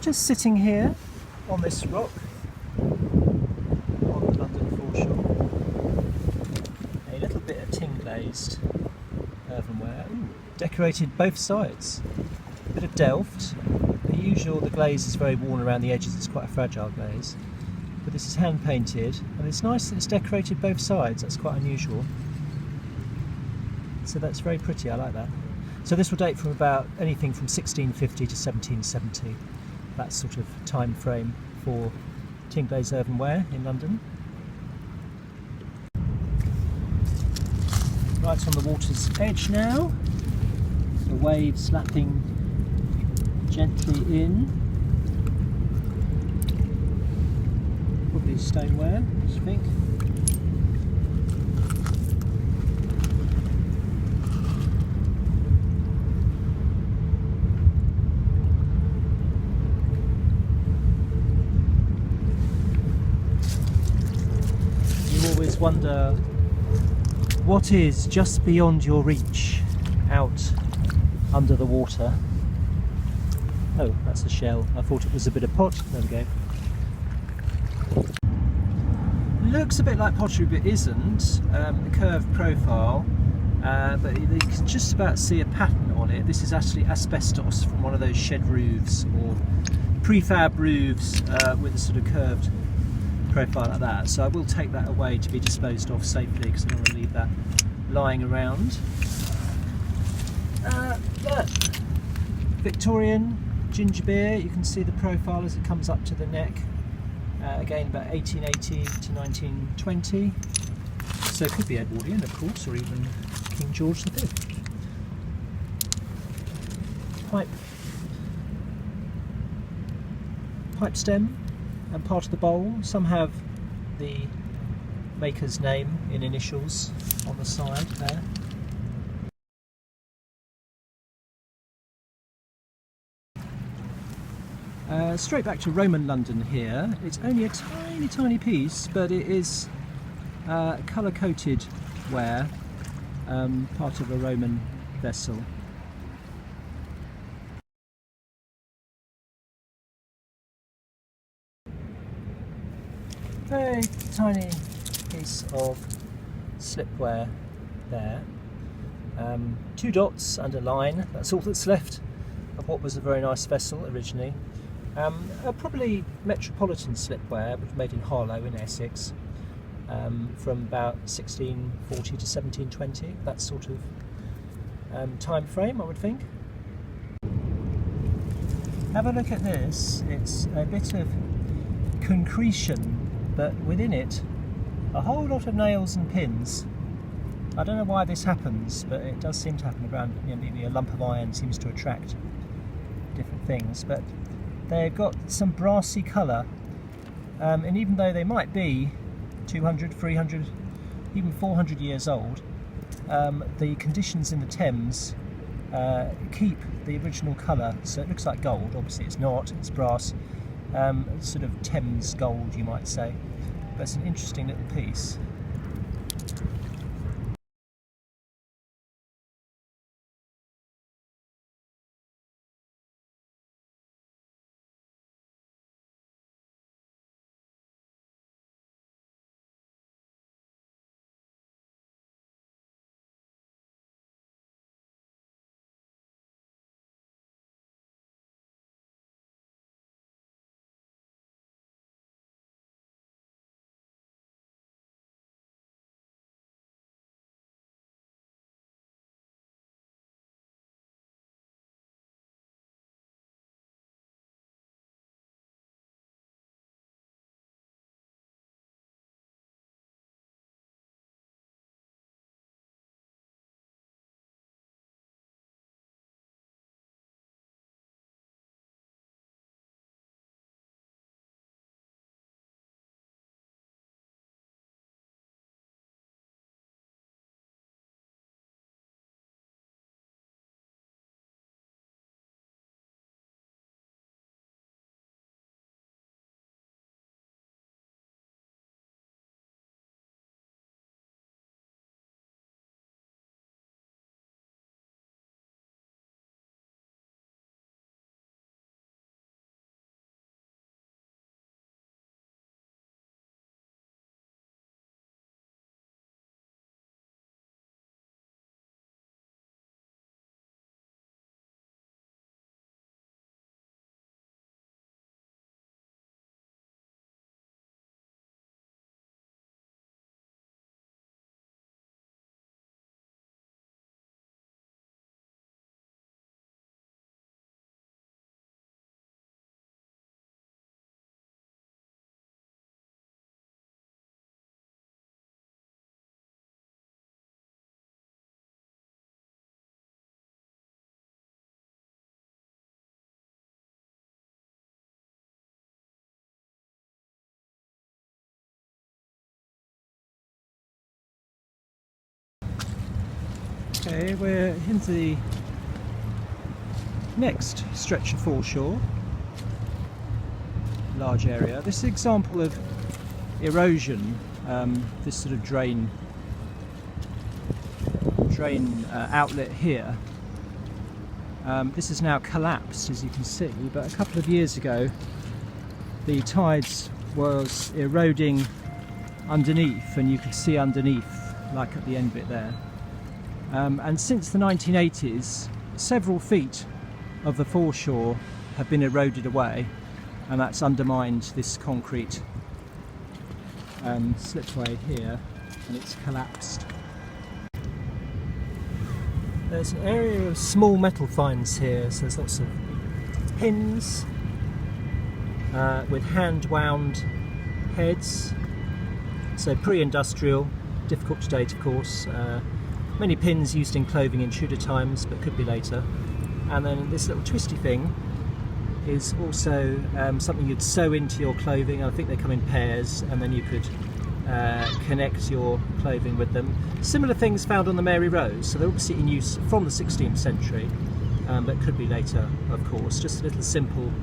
Just sitting here on this rock on the London foreshore. A little bit of tin glazed earthenware. Ooh, decorated both sides. A bit of delft. The glaze is very worn around the edges, it's quite a fragile glaze. But this is hand painted, and it's nice that it's decorated both sides, that's quite unusual. So that's very pretty, I like that. So this will date from about anything from 1650 to 1770. That sort of time frame for tin glazed earthenware in London. Right on the water's edge now, the waves lapping gently in. Probably stoneware, I think. You always wonder what is just beyond your reach out under the water. Oh, that's a shell. I thought it was a bit of pot. There we go. Looks a bit like pottery, but isn't. A curved profile, but you can just about see a pattern on it. This is actually asbestos from one of those shed roofs or prefab roofs with a sort of curved profile like that. So I will take that away to be disposed of safely because I don't want to leave that lying around. But Victorian ginger beer, you can see the profile as it comes up to the neck. Again, about 1880 to 1920. So it could be Edwardian, of course, or even King George V. Pipe stem and part of the bowl. Some have the maker's name in initials on the side there. Straight back to Roman London here. It's only a tiny piece, but it is colour-coated ware, part of a Roman vessel. Very tiny piece of slipware there. 2 dots and a line, that's all that's left of what was a very nice vessel originally. Probably metropolitan slipware, which was made in Harlow in Essex, from about 1640 to 1720, that sort of time frame, I would think. Have a look at this. It's a bit of concretion, but within it a whole lot of nails and pins. I don't know why this happens, but it does seem to happen around, maybe a lump of iron seems to attract different things, but they've got some brassy colour, and even though they might be 200, 300, even 400 years old, the conditions in the Thames keep the original colour, so it looks like gold. Obviously it's not, it's brass, sort of Thames gold you might say, but it's an interesting little piece. Okay, we're into the next stretch of foreshore, large area. This is an example of erosion, this sort of drain outlet here. This is now collapsed, as you can see, but a couple of years ago the tides was eroding underneath, and you could see underneath, like at the end bit there. And since the 1980s, several feet of the foreshore have been eroded away, and that's undermined this concrete slipway here, and it's collapsed. There's an area of small metal finds here, so there's lots of pins with hand wound heads, so pre-industrial, difficult to date of course. Many pins used in clothing in Tudor times, but could be later. And then this little twisty thing is also something you'd sew into your clothing. I think they come in pairs, and then you could connect your clothing with them. Similar things found on the Mary Rose, so they're obviously in use from the 16th century, but could be later, of course. Just a little simple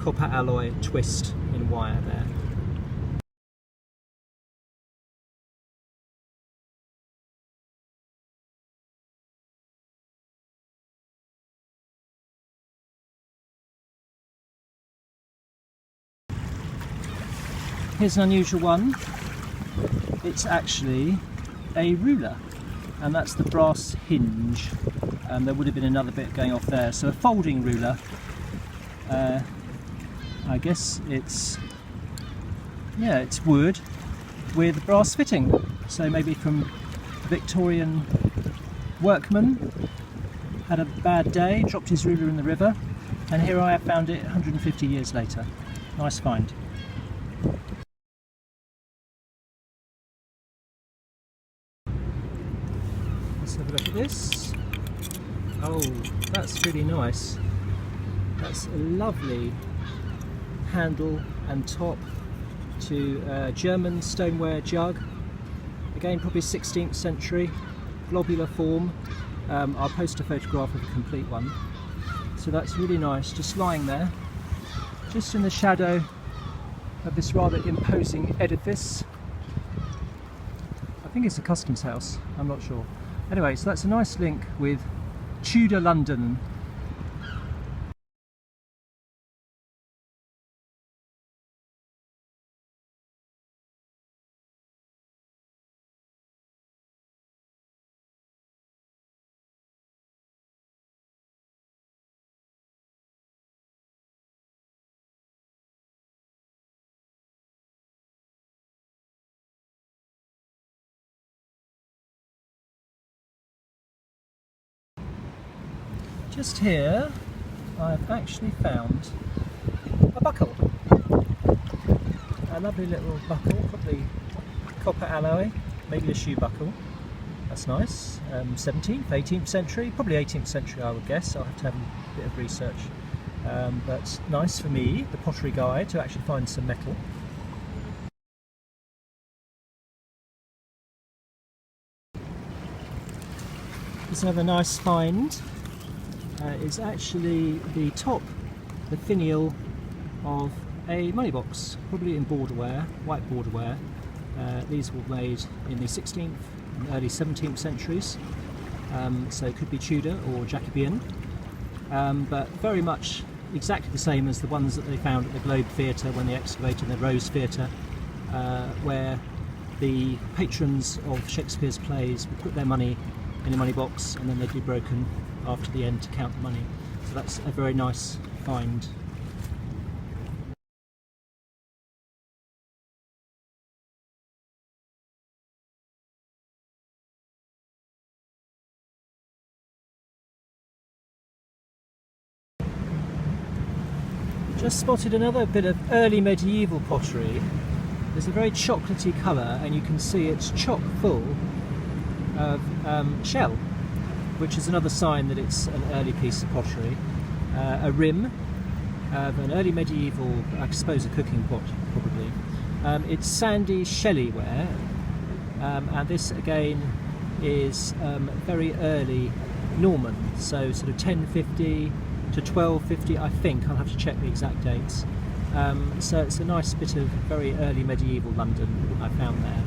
copper alloy twist in wire there. Here's an unusual one. It's actually a ruler, and that's the brass hinge. There would have been another bit going off there, so a folding ruler. I guess it's wood with brass fitting, so maybe from Victorian workman had a bad day, dropped his ruler in the river, and here I have found it 150 years later. Nice find. Let's have a look at this. Oh, that's really nice. That's a lovely handle and top to a German stoneware jug. Again, probably 16th century, globular form. I'll post a photograph of a complete one. So that's really nice, just lying there, just in the shadow of this rather imposing edifice. I think it's a customs house, I'm not sure. Anyway, so that's a nice link with Tudor London. Just here, I've actually found a buckle. A lovely little buckle, probably copper alloy, maybe a shoe buckle. That's nice. 17th, 18th century, probably 18th century I would guess. I'll have to have a bit of research. But nice for me, the pottery guy, to actually find some metal. Here's another nice find. Is actually the top, the finial of a money box, probably in borderware, white borderware. These were made in the 16th and early 17th centuries, so it could be Tudor or Jacobean, but very much exactly the same as the ones that they found at the Globe Theatre when they excavated the Rose Theatre, where the patrons of Shakespeare's plays would put their money in a money box, and then they'd be broken after the end to count the money. So that's a very nice find. Just spotted another bit of early medieval pottery. There's a very chocolatey colour, and you can see it's chock full of shell, which is another sign that it's an early piece of pottery. A rim of an early medieval, I suppose a cooking pot probably. It's sandy Shelly Ware, and this again is very early Norman, so sort of 1050 to 1250, I think. I'll have to check the exact dates. So it's a nice bit of very early medieval London I found there.